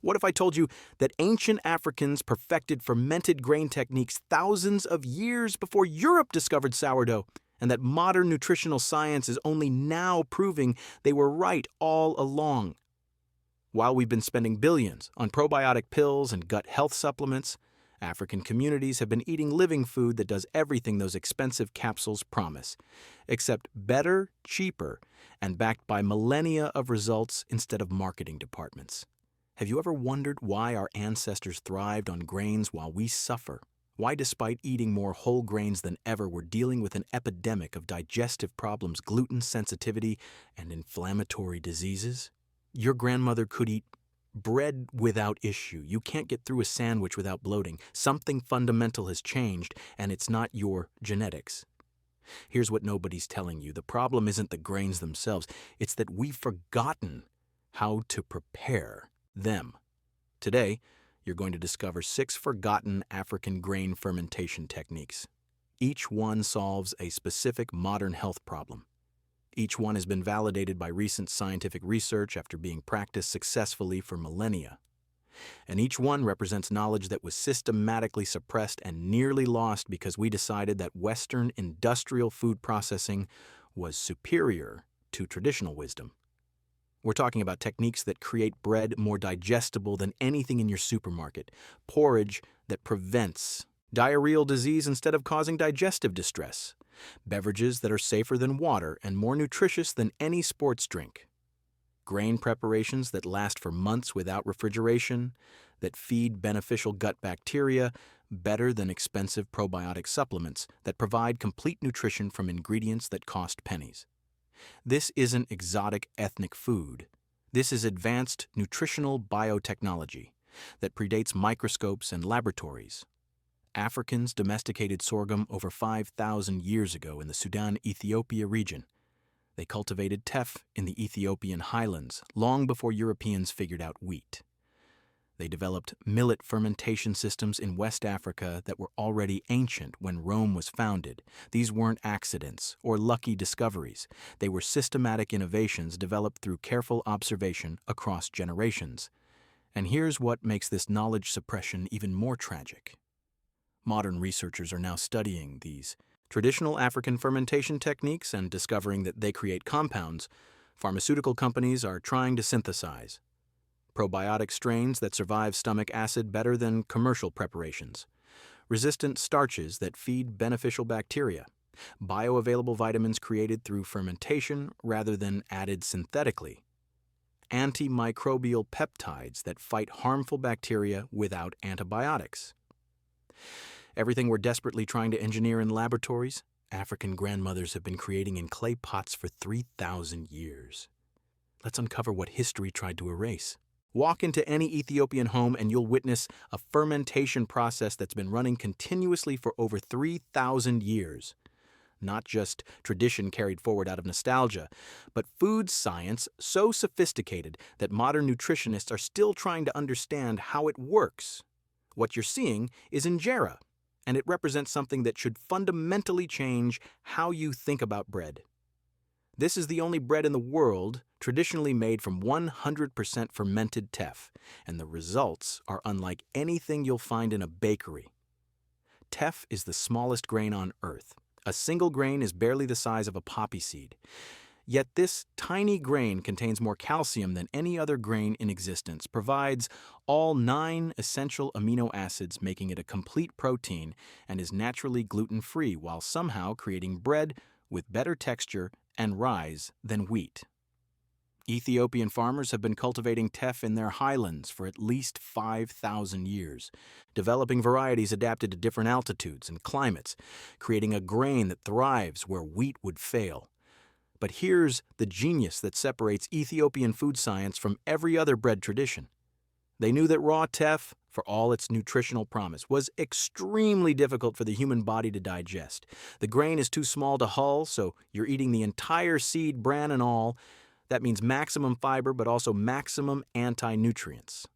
What if I told you that ancient Africans perfected fermented grain techniques thousands of years before Europe discovered sourdough, and that modern nutritional science is only now proving they were right all along? While we've been spending billions on probiotic pills and gut health supplements, African communities have been eating living food that does everything those expensive capsules promise, except better, cheaper, and backed by millennia of results instead of marketing departments. Have you ever wondered why our ancestors thrived on grains while we suffer? Why, despite eating more whole grains than ever, we're dealing with an epidemic of digestive problems, gluten sensitivity, and inflammatory diseases? Your grandmother could eat bread without issue. You can't get through a sandwich without bloating. Something fundamental has changed, and it's not your genetics. Here's what nobody's telling you. The problem isn't the grains themselves. It's that we've forgotten how to prepare them. Today, you're going to discover 6 forgotten African grain fermentation techniques. Each one solves a specific modern health problem. Each one has been validated by recent scientific research after being practiced successfully for millennia. And each one represents knowledge that was systematically suppressed and nearly lost because we decided that Western industrial food processing was superior to traditional wisdom. We're talking about techniques that create bread more digestible than anything in your supermarket, porridge that prevents diarrheal disease instead of causing digestive distress, beverages that are safer than water and more nutritious than any sports drink, grain preparations that last for months without refrigeration, that feed beneficial gut bacteria better than expensive probiotic supplements, that provide complete nutrition from ingredients that cost pennies. This isn't exotic ethnic food. This is advanced nutritional biotechnology that predates microscopes and laboratories. Africans domesticated sorghum over 5,000 years ago in the Sudan-Ethiopia region. They cultivated teff in the Ethiopian highlands long before Europeans figured out wheat. They developed millet fermentation systems in West Africa that were already ancient when Rome was founded. These weren't accidents or lucky discoveries. They were systematic innovations developed through careful observation across generations. And here's what makes this knowledge suppression even more tragic. Modern researchers are now studying these traditional African fermentation techniques and discovering that they create compounds pharmaceutical companies are trying to synthesize. Probiotic strains that survive stomach acid better than commercial preparations. Resistant starches that feed beneficial bacteria. Bioavailable vitamins created through fermentation rather than added synthetically. Antimicrobial peptides that fight harmful bacteria without antibiotics. Everything we're desperately trying to engineer in laboratories, African grandmothers have been creating in clay pots for 3,000 years. Let's uncover what history tried to erase. Walk into any Ethiopian home and you'll witness a fermentation process that's been running continuously for over 3,000 years. Not just tradition carried forward out of nostalgia, but food science so sophisticated that modern nutritionists are still trying to understand how it works. What you're seeing is injera, and it represents something that should fundamentally change how you think about bread. This is the only bread in the world traditionally made from 100% fermented teff, and the results are unlike anything you'll find in a bakery. Teff is the smallest grain on earth. A single grain is barely the size of a poppy seed. Yet this tiny grain contains more calcium than any other grain in existence, provides all 9 essential amino acids, making it a complete protein, and is naturally gluten-free while somehow creating bread with better texture and rise than wheat. Ethiopian farmers have been cultivating teff in their highlands for at least 5,000 years, developing varieties adapted to different altitudes and climates, creating a grain that thrives where wheat would fail. But here's the genius that separates Ethiopian food science from every other bread tradition. They knew that raw teff, for all its nutritional promise, was extremely difficult for the human body to digest. The grain is too small to hull, so you're eating the entire seed, bran and all. That means maximum fiber, but also maximum anti-nutrients.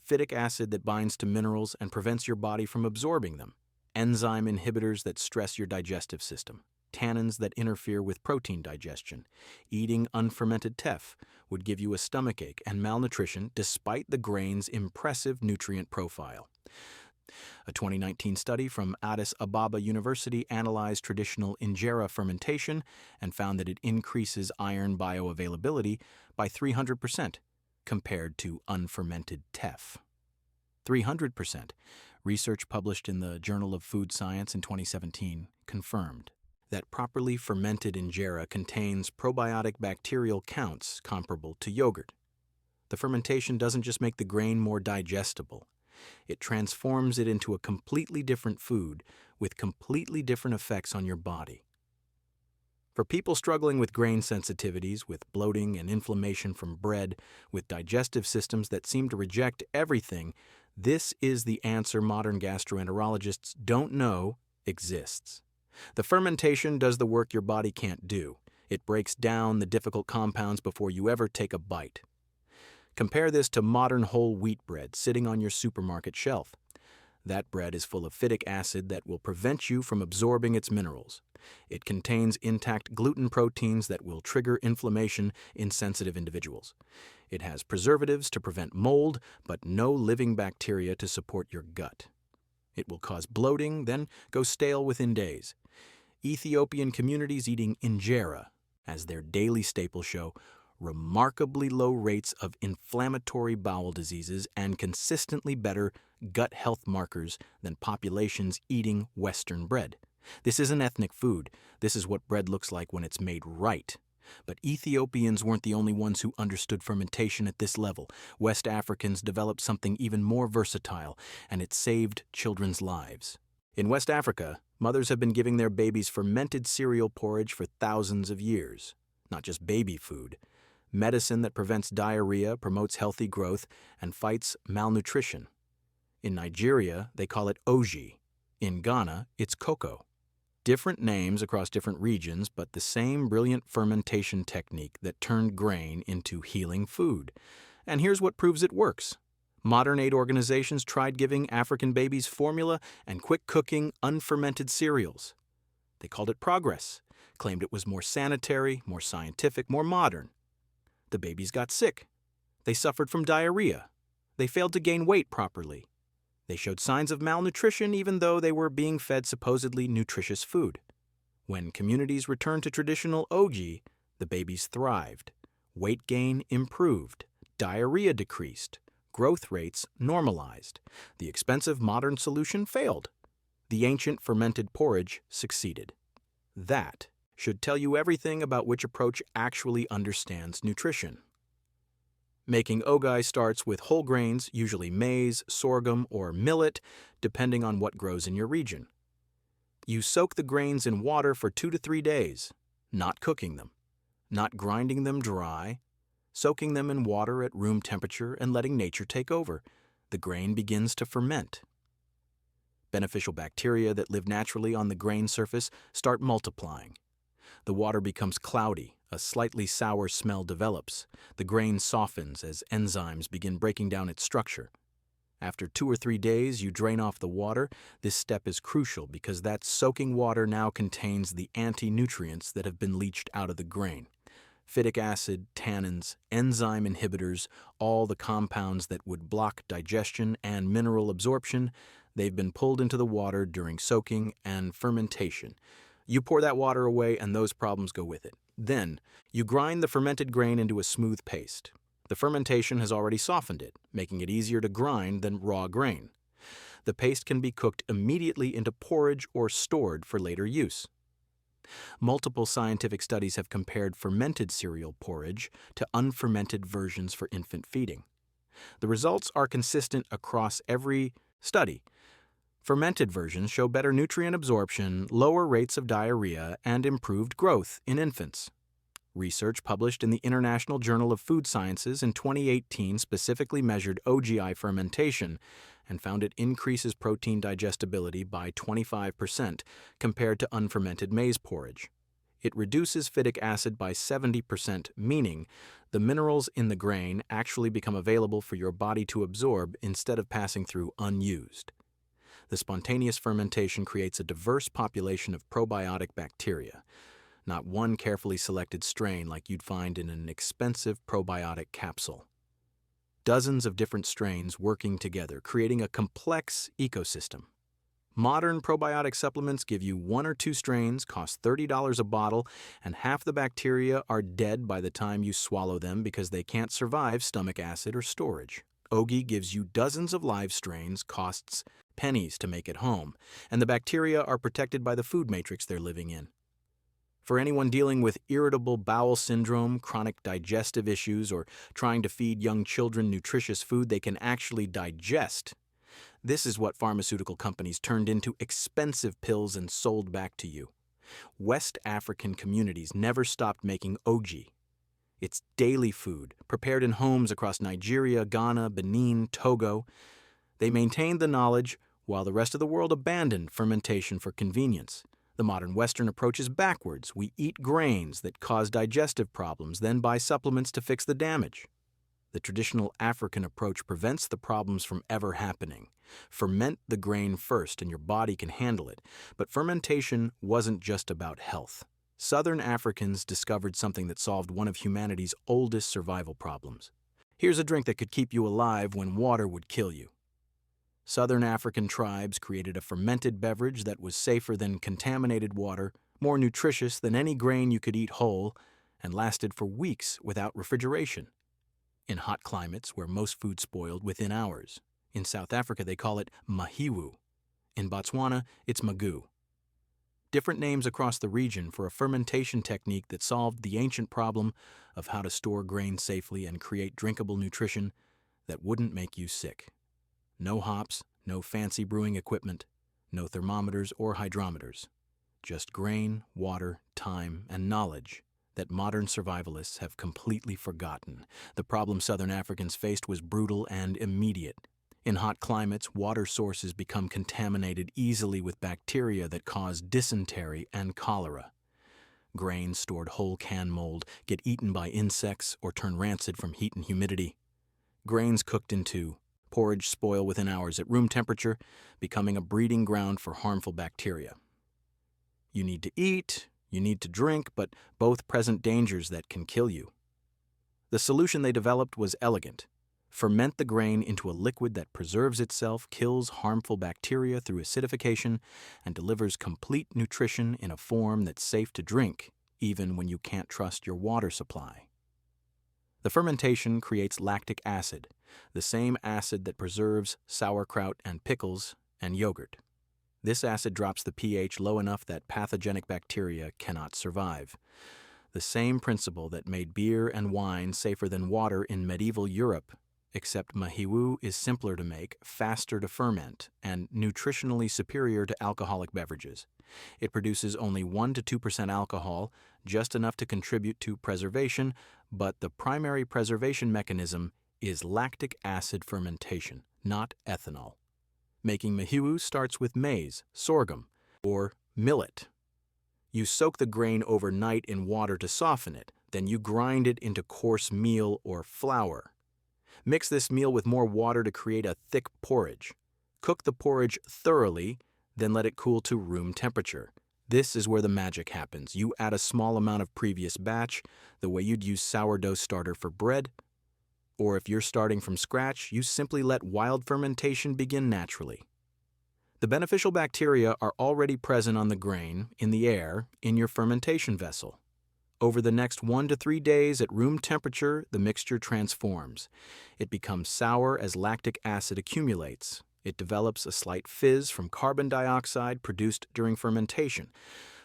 Phytic acid that binds to minerals and prevents your body from absorbing them. Enzyme inhibitors that stress your digestive system. tannins that interfere with protein digestion. Eating unfermented teff would give you a stomachache and malnutrition despite the grain's impressive nutrient profile. A 2019 study from Addis Ababa University analyzed traditional injera fermentation and found that it increases iron bioavailability by 300% compared to unfermented teff. 300%. Research published in the Journal of Food Science in 2017 confirmed that properly fermented injera contains probiotic bacterial counts comparable to yogurt. The fermentation doesn't just make the grain more digestible. It transforms it into a completely different food with completely different effects on your body. For people struggling with grain sensitivities, with bloating and inflammation from bread, with digestive systems that seem to reject everything, this is the answer modern gastroenterologists don't know exists. The fermentation does the work your body can't do. It breaks down the difficult compounds before you ever take a bite. Compare this to modern whole wheat bread sitting on your supermarket shelf. That bread is full of phytic acid that will prevent you from absorbing its minerals. It contains intact gluten proteins that will trigger inflammation in sensitive individuals. It has preservatives to prevent mold, but no living bacteria to support your gut. It will cause bloating, then go stale within days. Ethiopian communities eating injera as their daily staple show remarkably low rates of inflammatory bowel diseases and consistently better gut health markers than populations eating Western bread. This isn't ethnic food. This is what bread looks like when it's made right. But Ethiopians weren't the only ones who understood fermentation at this level. West Africans developed something even more versatile, and it saved children's lives. In West Africa, mothers have been giving their babies fermented cereal porridge for thousands of years. Not just baby food. Medicine that prevents diarrhea, promotes healthy growth, and fights malnutrition. In Nigeria, they call it oji. In Ghana, it's cocoa. Different names across different regions, but the same brilliant fermentation technique that turned grain into healing food. And here's what proves it works. Modern aid organizations tried giving African babies formula and quick-cooking, unfermented cereals. They called it progress, claimed it was more sanitary, more scientific, more modern. The babies got sick. They suffered from diarrhea. They failed to gain weight properly. They showed signs of malnutrition even though they were being fed supposedly nutritious food. When communities returned to traditional ogi, the babies thrived. Weight gain improved. Diarrhea decreased. Growth rates normalized. The expensive modern solution failed. The ancient fermented porridge succeeded. That should tell you everything about which approach actually understands nutrition. Making ogai starts with whole grains, usually maize, sorghum, or millet, depending on what grows in your region. You soak the grains in water for 2 to 3 days, not cooking them, not grinding them dry, soaking them in water at room temperature and letting nature take over. The grain begins to ferment. Beneficial bacteria that live naturally on the grain surface start multiplying. The water becomes cloudy, a slightly sour smell develops. The grain softens as enzymes begin breaking down its structure. After 2 or 3 days, you drain off the water. This step is crucial because that soaking water now contains the anti-nutrients that have been leached out of the grain. Phytic acid, tannins, enzyme inhibitors, all the compounds that would block digestion and mineral absorption, they've been pulled into the water during soaking and fermentation. You pour that water away and those problems go with it. Then, you grind the fermented grain into a smooth paste. The fermentation has already softened it, making it easier to grind than raw grain. The paste can be cooked immediately into porridge or stored for later use. Multiple scientific studies have compared fermented cereal porridge to unfermented versions for infant feeding. The results are consistent across every study. Fermented versions show better nutrient absorption, lower rates of diarrhea, and improved growth in infants. Research published in the International Journal of Food Sciences in 2018 specifically measured OGI fermentation and found it increases protein digestibility by 25% compared to unfermented maize porridge. It reduces phytic acid by 70%, meaning the minerals in the grain actually become available for your body to absorb instead of passing through unused. The spontaneous fermentation creates a diverse population of probiotic bacteria, not one carefully selected strain like you'd find in an expensive probiotic capsule. Dozens of different strains working together, creating a complex ecosystem. Modern probiotic supplements give you one or two strains, cost $30 a bottle, and half the bacteria are dead by the time you swallow them because they can't survive stomach acid or storage. Ogi gives you dozens of live strains, costs pennies to make at home, and the bacteria are protected by the food matrix they're living in. For anyone dealing with irritable bowel syndrome, chronic digestive issues, or trying to feed young children nutritious food they can actually digest, this is what pharmaceutical companies turned into expensive pills and sold back to you. West African communities never stopped making ogi. It's daily food, prepared in homes across Nigeria, Ghana, Benin, Togo. They maintained the knowledge while the rest of the world abandoned fermentation for convenience. The modern Western approach is backwards. We eat grains that cause digestive problems, then buy supplements to fix the damage. The traditional African approach prevents the problems from ever happening. Ferment the grain first and your body can handle it. But fermentation wasn't just about health. Southern Africans discovered something that solved one of humanity's oldest survival problems. Here's a drink that could keep you alive when water would kill you. Southern African tribes created a fermented beverage that was safer than contaminated water, more nutritious than any grain you could eat whole, and lasted for weeks without refrigeration. In hot climates where most food spoiled within hours. In South Africa, they call it mahiwu. In Botswana, it's magoo. Different names across the region for a fermentation technique that solved the ancient problem of how to store grain safely and create drinkable nutrition that wouldn't make you sick. No hops, no fancy brewing equipment, no thermometers or hydrometers. Just grain, water, time, and knowledge that modern survivalists have completely forgotten. The problem Southern Africans faced was brutal and immediate. In hot climates, water sources become contaminated easily with bacteria that cause dysentery and cholera. Grains stored whole can mold, get eaten by insects, or turn rancid from heat and humidity. Grains cooked into porridge spoil within hours at room temperature, becoming a breeding ground for harmful bacteria. You need to eat, you need to drink, but both present dangers that can kill you. The solution they developed was elegant. Ferment the grain into a liquid that preserves itself, kills harmful bacteria through acidification, and delivers complete nutrition in a form that's safe to drink, even when you can't trust your water supply. The fermentation creates lactic acid, the same acid that preserves sauerkraut and pickles and yogurt. This acid drops the pH low enough that pathogenic bacteria cannot survive. The same principle that made beer and wine safer than water in medieval Europe, except mahiwu is simpler to make, faster to ferment, and nutritionally superior to alcoholic beverages. It produces only 1 to 2% alcohol, just enough to contribute to preservation, but the primary preservation mechanism is lactic acid fermentation, not ethanol. Making mahiwu starts with maize, sorghum, or millet. You soak the grain overnight in water to soften it, then you grind it into coarse meal or flour. Mix this meal with more water to create a thick porridge. Cook the porridge thoroughly, then let it cool to room temperature. This is where the magic happens. You add a small amount of previous batch, the way you'd use sourdough starter for bread. Or if you're starting from scratch, you simply let wild fermentation begin naturally. The beneficial bacteria are already present on the grain, in the air, in your fermentation vessel. Over the next 1 to 3 days at room temperature, the mixture transforms. It becomes sour as lactic acid accumulates. It develops a slight fizz from carbon dioxide produced during fermentation.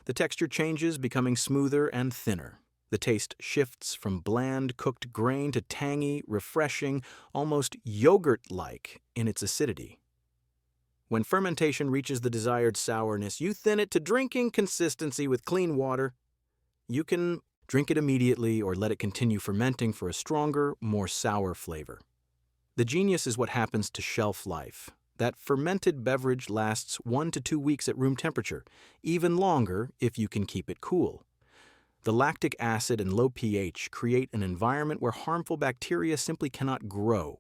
The texture changes, becoming smoother and thinner. The taste shifts from bland, cooked grain to tangy, refreshing, almost yogurt-like in its acidity. When fermentation reaches the desired sourness, you thin it to drinking consistency with clean water. You can drink it immediately or let it continue fermenting for a stronger, more sour flavor. The genius is what happens to shelf life. That fermented beverage lasts 1 to 2 weeks at room temperature, even longer if you can keep it cool. The lactic acid and low pH create an environment where harmful bacteria simply cannot grow.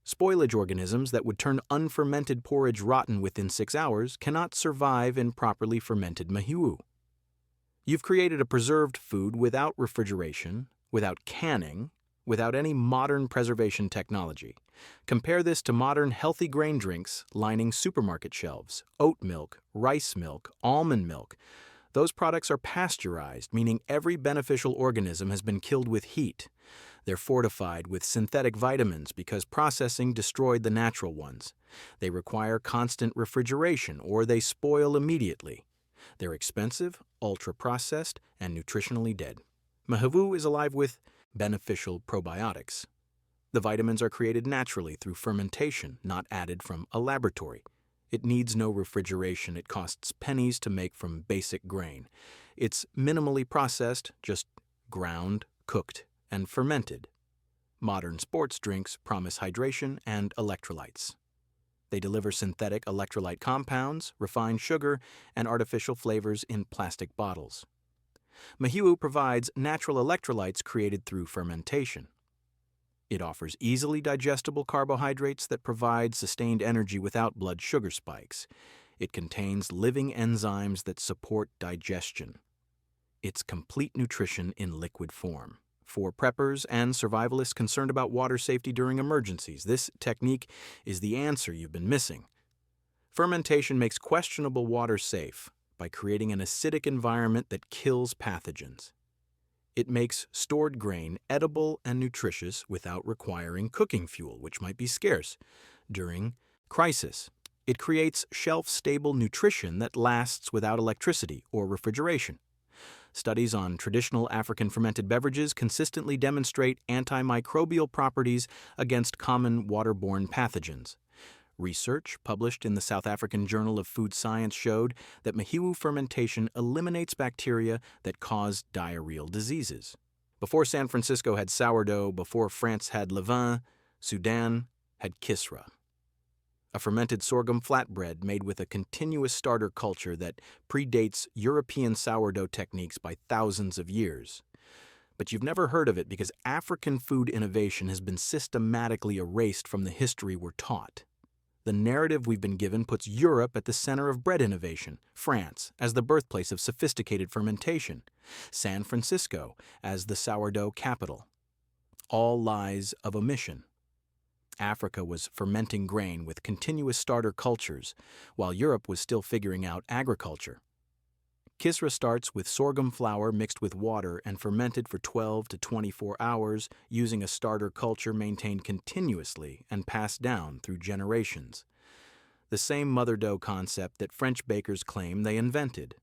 Spoilage organisms that would turn unfermented porridge rotten within 6 hours cannot survive in properly fermented mahiwu. You've created a preserved food without refrigeration, without canning, without any modern preservation technology. Compare this to modern healthy grain drinks lining supermarket shelves: oat milk, rice milk, almond milk. Those products are pasteurized, meaning every beneficial organism has been killed with heat. They're fortified with synthetic vitamins because processing destroyed the natural ones. They require constant refrigeration or they spoil immediately. They're expensive, ultra-processed, and nutritionally dead. Mahiwu is alive with beneficial probiotics. The vitamins are created naturally through fermentation, not added from a laboratory. It needs no refrigeration. It costs pennies to make from basic grain. It's minimally processed, just ground, cooked, and fermented. Modern sports drinks promise hydration and electrolytes. They deliver synthetic electrolyte compounds, refined sugar, and artificial flavors in plastic bottles. Mahiwu provides natural electrolytes created through fermentation. It offers easily digestible carbohydrates that provide sustained energy without blood sugar spikes. It contains living enzymes that support digestion. It's complete nutrition in liquid form. For preppers and survivalists concerned about water safety during emergencies, this technique is the answer you've been missing. Fermentation makes questionable water safe by creating an acidic environment that kills pathogens. It makes stored grain edible and nutritious without requiring cooking fuel, which might be scarce during crisis. It creates shelf-stable nutrition that lasts without electricity or refrigeration. Studies on traditional African fermented beverages consistently demonstrate antimicrobial properties against common waterborne pathogens. Research published in the South African Journal of Food Science showed that mahiwu fermentation eliminates bacteria that cause diarrheal diseases. Before San Francisco had sourdough, before France had levain, Sudan had kisra, a fermented sorghum flatbread made with a continuous starter culture that predates European sourdough techniques by thousands of years. But you've never heard of it because African food innovation has been systematically erased from the history we're taught. The narrative we've been given puts Europe at the center of bread innovation, France as the birthplace of sophisticated fermentation, San Francisco as the sourdough capital. All lies of omission. Africa was fermenting grain with continuous starter cultures, while Europe was still figuring out agriculture. Kisra starts with sorghum flour mixed with water and fermented for 12 to 24 hours using a starter culture maintained continuously and passed down through generations. The same mother dough concept that French bakers claim they invented.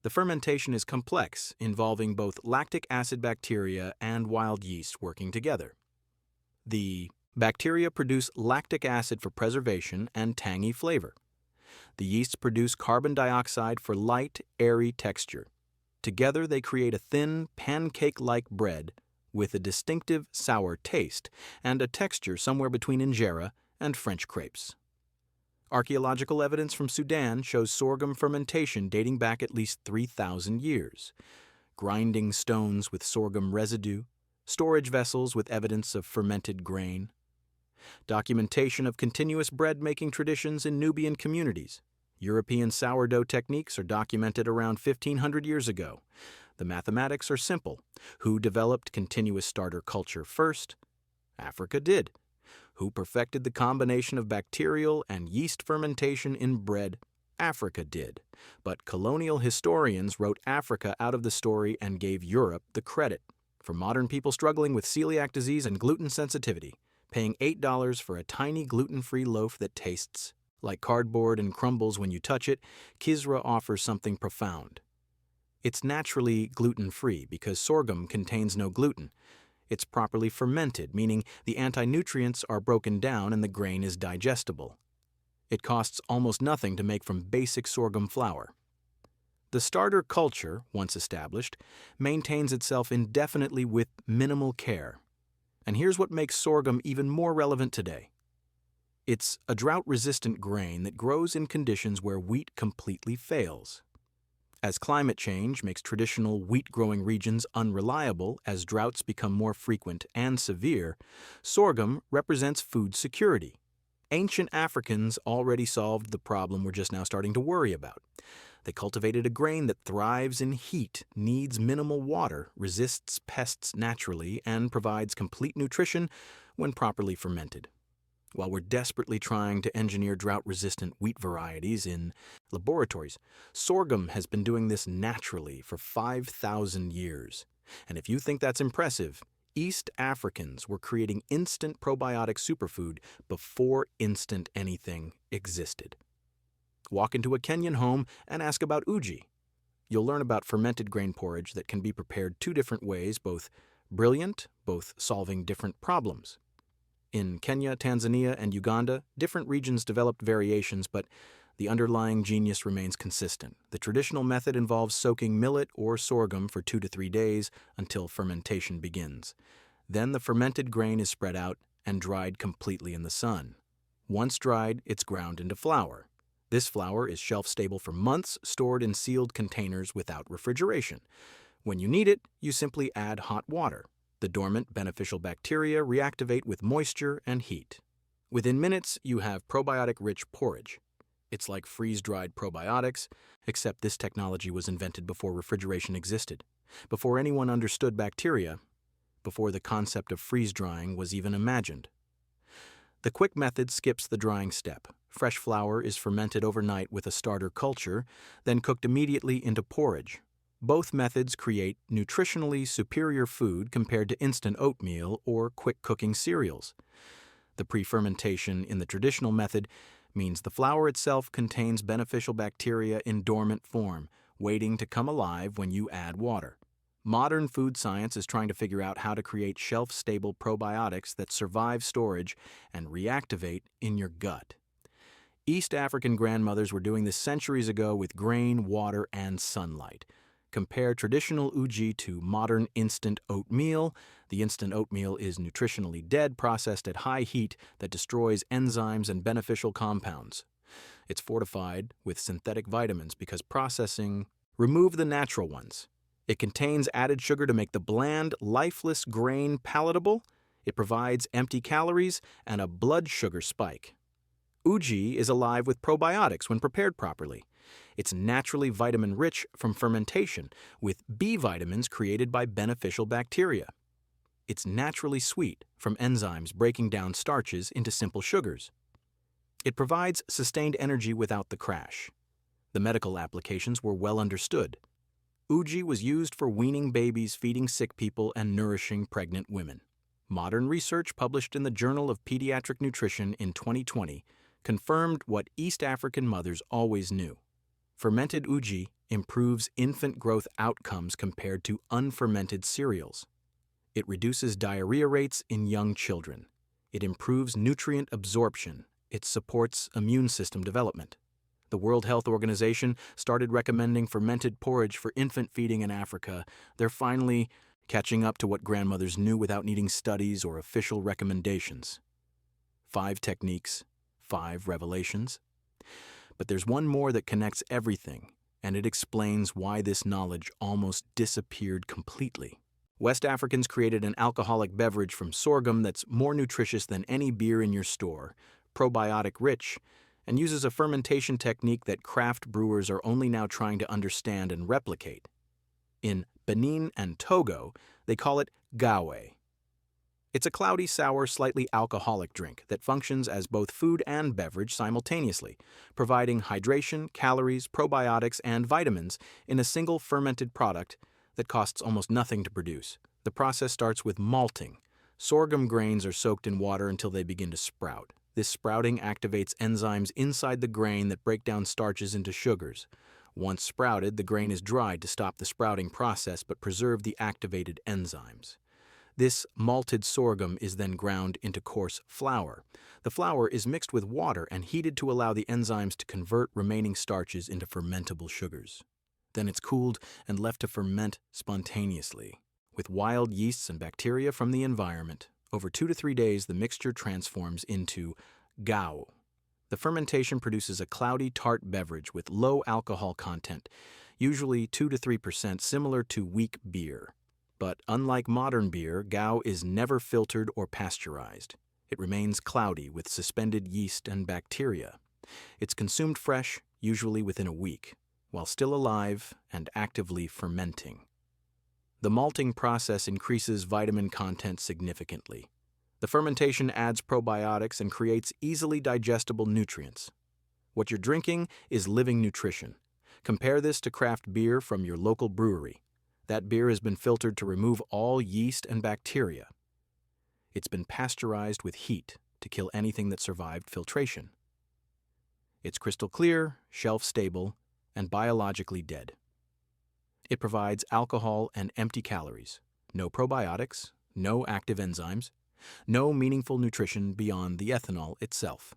The fermentation is complex, involving both lactic acid bacteria and wild yeast working together. The bacteria produce lactic acid for preservation and tangy flavor. The yeasts produce carbon dioxide for light, airy texture. Together they create a thin, pancake-like bread with a distinctive sour taste and a texture somewhere between injera and French crepes. Archaeological evidence from Sudan shows sorghum fermentation dating back at least 3,000 years. Grinding stones with sorghum residue, storage vessels with evidence of fermented grain. Documentation of continuous bread-making traditions in Nubian communities. European sourdough techniques are documented around 1,500 years ago. The mathematics are simple. Who developed continuous starter culture first? Africa did. Who perfected the combination of bacterial and yeast fermentation in bread? Africa did. But colonial historians wrote Africa out of the story and gave Europe the credit. For modern people struggling with celiac disease and gluten sensitivity, paying $8 for a tiny gluten-free loaf that tastes like cardboard and crumbles when you touch it, Kisra offers something profound. It's naturally gluten-free because sorghum contains no gluten. It's properly fermented, meaning the anti-nutrients are broken down and the grain is digestible. It costs almost nothing to make from basic sorghum flour. The starter culture, once established, maintains itself indefinitely with minimal care. And here's what makes sorghum even more relevant today. It's a drought-resistant grain that grows in conditions where wheat completely fails. As climate change makes traditional wheat-growing regions unreliable as droughts become more frequent and severe, sorghum represents food security. Ancient Africans already solved the problem we're just now starting to worry about. They cultivated a grain that thrives in heat, needs minimal water, resists pests naturally, and provides complete nutrition when properly fermented. While we're desperately trying to engineer drought-resistant wheat varieties in laboratories, sorghum has been doing this naturally for 5,000 years. And if you think that's impressive, East Africans were creating instant probiotic superfood before instant anything existed. Walk into a Kenyan home and ask about uji. You'll learn about fermented grain porridge that can be prepared two different ways, both brilliant, both solving different problems. In Kenya, Tanzania, and Uganda, different regions developed variations, but the underlying genius remains consistent. The traditional method involves soaking millet or sorghum for 2 to 3 days until fermentation begins. Then the fermented grain is spread out and dried completely in the sun. Once dried, it's ground into flour. This flour is shelf-stable for months, stored in sealed containers without refrigeration. When you need it, you simply add hot water. The dormant beneficial bacteria reactivate with moisture and heat. Within minutes, you have probiotic-rich porridge. It's like freeze-dried probiotics, except this technology was invented before refrigeration existed, before anyone understood bacteria, before the concept of freeze-drying was even imagined. The quick method skips the drying step. Fresh flour is fermented overnight with a starter culture, then cooked immediately into porridge. Both methods create nutritionally superior food compared to instant oatmeal or quick-cooking cereals. The pre-fermentation in the traditional method means the flour itself contains beneficial bacteria in dormant form, waiting to come alive when you add water. Modern food science is trying to figure out how to create shelf-stable probiotics that survive storage and reactivate in your gut. East African grandmothers were doing this centuries ago with grain, water, and sunlight. Compare traditional uji to modern instant oatmeal. The instant oatmeal is nutritionally dead, processed at high heat that destroys enzymes and beneficial compounds. It's fortified with synthetic vitamins because processing removes the natural ones. It contains added sugar to make the bland, lifeless grain palatable. It provides empty calories and a blood sugar spike. Uji is alive with probiotics when prepared properly. It's naturally vitamin-rich from fermentation, with B vitamins created by beneficial bacteria. It's naturally sweet from enzymes breaking down starches into simple sugars. It provides sustained energy without the crash. The medical applications were well understood. Uji was used for weaning babies, feeding sick people, and nourishing pregnant women. Modern research published in the Journal of Pediatric Nutrition in 2020 confirmed what East African mothers always knew. Fermented uji improves infant growth outcomes compared to unfermented cereals. It reduces diarrhea rates in young children. It improves nutrient absorption. It supports immune system development. The World Health Organization started recommending fermented porridge for infant feeding in Africa. They're finally catching up to what grandmothers knew without needing studies or official recommendations. 5 techniques, 5 revelations. But there's one more that connects everything, and it explains why this knowledge almost disappeared completely. West Africans created an alcoholic beverage from sorghum that's more nutritious than any beer in your store, probiotic-rich, and uses a fermentation technique that craft brewers are only now trying to understand and replicate. In Benin and Togo, they call it gawe. It's a cloudy, sour, slightly alcoholic drink that functions as both food and beverage simultaneously, providing hydration, calories, probiotics, and vitamins in a single fermented product that costs almost nothing to produce. The process starts with malting. Sorghum grains are soaked in water until they begin to sprout. This sprouting activates enzymes inside the grain that break down starches into sugars. Once sprouted, the grain is dried to stop the sprouting process but preserve the activated enzymes. This malted sorghum is then ground into coarse flour. The flour is mixed with water and heated to allow the enzymes to convert remaining starches into fermentable sugars. Then it's cooled and left to ferment spontaneously, with wild yeasts and bacteria from the environment. Over 2 to 3 days, the mixture transforms into gao. The fermentation produces a cloudy, tart beverage with low alcohol content. usually 2 to 3%, similar to weak beer. But unlike modern beer, Gao is never filtered or pasteurized. It remains cloudy with suspended yeast and bacteria. It's consumed fresh, usually within a week, while still alive and actively fermenting. The malting process increases vitamin content significantly. The fermentation adds probiotics and creates easily digestible nutrients. What you're drinking is living nutrition. Compare this to craft beer from your local brewery. That beer has been filtered to remove all yeast and bacteria. It's been pasteurized with heat to kill anything that survived filtration. It's crystal clear, shelf-stable, and biologically dead. It provides alcohol and empty calories, no probiotics, no active enzymes, no meaningful nutrition beyond the ethanol itself.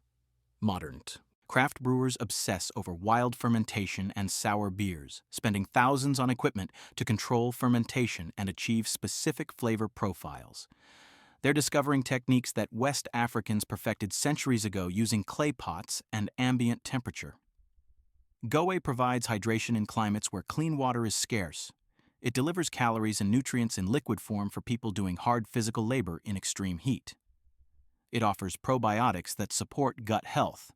Modern. Craft brewers obsess over wild fermentation and sour beers, spending thousands on equipment to control fermentation and achieve specific flavor profiles. They're discovering techniques that West Africans perfected centuries ago using clay pots and ambient temperature. Goe provides hydration in climates where clean water is scarce. It delivers calories and nutrients in liquid form for people doing hard physical labor in extreme heat. It offers probiotics that support gut health.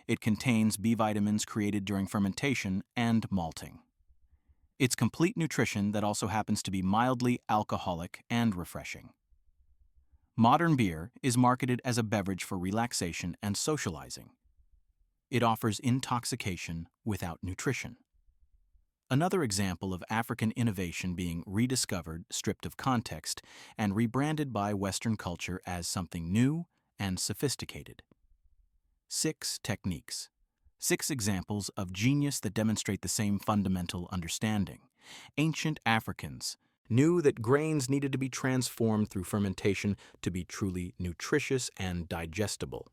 It contains B vitamins created during fermentation and malting. It's complete nutrition that also happens to be mildly alcoholic and refreshing. Modern beer is marketed as a beverage for relaxation and socializing. It offers intoxication without nutrition. Another example of African innovation being rediscovered, stripped of context, and rebranded by Western culture as something new and sophisticated. 6 techniques. 6 examples of genius that demonstrate the same fundamental understanding. Ancient Africans knew that grains needed to be transformed through fermentation to be truly nutritious and digestible.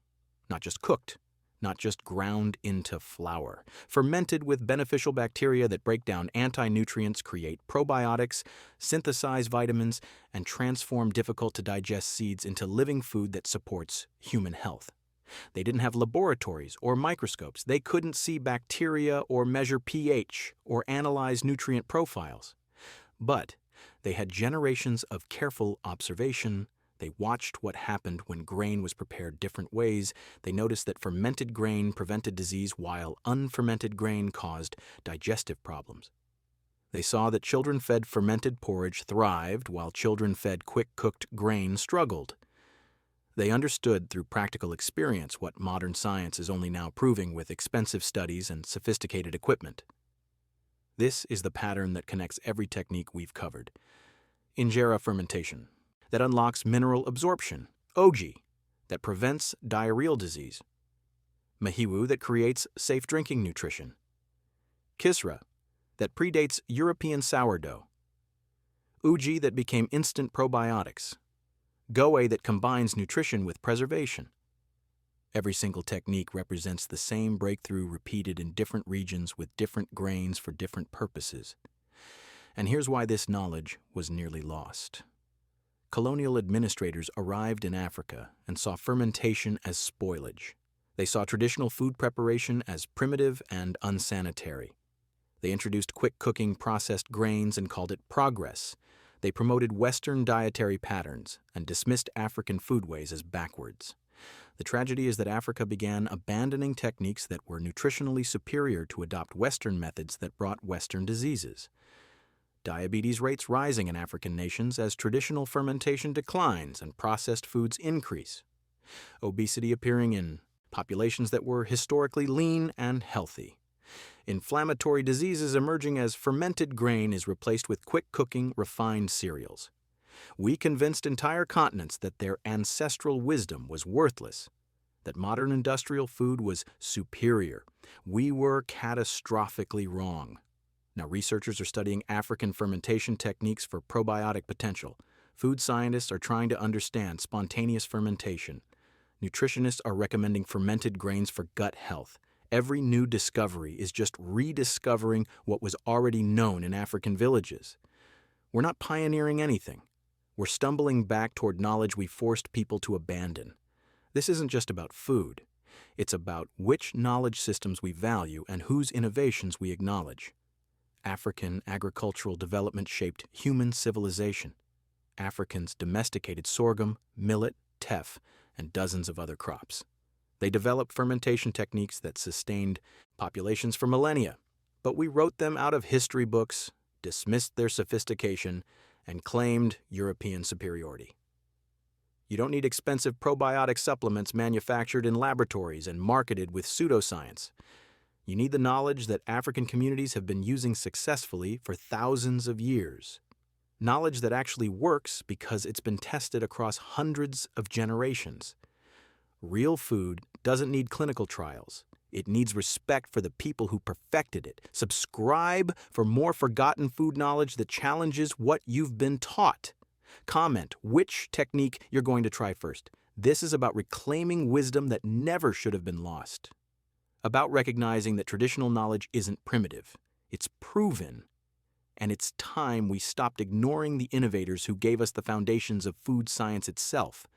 Not just cooked, not just ground into flour. Fermented with beneficial bacteria that break down anti-nutrients, create probiotics, synthesize vitamins, and transform difficult-to-digest seeds into living food that supports human health. They didn't have laboratories or microscopes. They couldn't see bacteria or measure pH or analyze nutrient profiles. But they had generations of careful observation. They watched what happened when grain was prepared different ways. They noticed that fermented grain prevented disease while unfermented grain caused digestive problems. They saw that children fed fermented porridge thrived while children fed quick-cooked grain struggled. They understood through practical experience what modern science is only now proving with expensive studies and sophisticated equipment. This is the pattern that connects every technique we've covered. Injera fermentation, that unlocks mineral absorption. Ogi, that prevents diarrheal disease. Mahiwu, that creates safe drinking nutrition. Kisra, that predates European sourdough. Uji, that became instant probiotics. Goe, that combines nutrition with preservation. Every single technique represents the same breakthrough repeated in different regions with different grains for different purposes. And here's why this knowledge was nearly lost. Colonial administrators arrived in Africa and saw fermentation as spoilage. They saw traditional food preparation as primitive and unsanitary. They introduced quick-cooking processed grains and called it progress. They promoted Western dietary patterns and dismissed African foodways as backwards. The tragedy is that Africa began abandoning techniques that were nutritionally superior to adopt Western methods that brought Western diseases. Diabetes rates rising in African nations as traditional fermentation declines and processed foods increase. Obesity appearing in populations that were historically lean and healthy. Inflammatory diseases emerging as fermented grain is replaced with quick-cooking, refined cereals. We convinced entire continents that their ancestral wisdom was worthless, that modern industrial food was superior. We were catastrophically wrong. Now, researchers are studying African fermentation techniques for probiotic potential. Food scientists are trying to understand spontaneous fermentation. Nutritionists are recommending fermented grains for gut health. Every new discovery is just rediscovering what was already known in African villages. We're not pioneering anything. We're stumbling back toward knowledge we forced people to abandon. This isn't just about food. It's about which knowledge systems we value and whose innovations we acknowledge. African agricultural development shaped human civilization. Africans domesticated sorghum, millet, teff, and dozens of other crops. They developed fermentation techniques that sustained populations for millennia, but we wrote them out of history books, dismissed their sophistication, and claimed European superiority. You don't need expensive probiotic supplements manufactured in laboratories and marketed with pseudoscience. You need the knowledge that African communities have been using successfully for thousands of years. Knowledge that actually works because it's been tested across hundreds of generations. Real food doesn't need clinical trials. It needs respect for the people who perfected it. Subscribe for more forgotten food knowledge that challenges what you've been taught. Comment which technique you're going to try first. This is about reclaiming wisdom that never should have been lost. About recognizing that traditional knowledge isn't primitive. It's proven. And it's time we stopped ignoring the innovators who gave us the foundations of food science itself.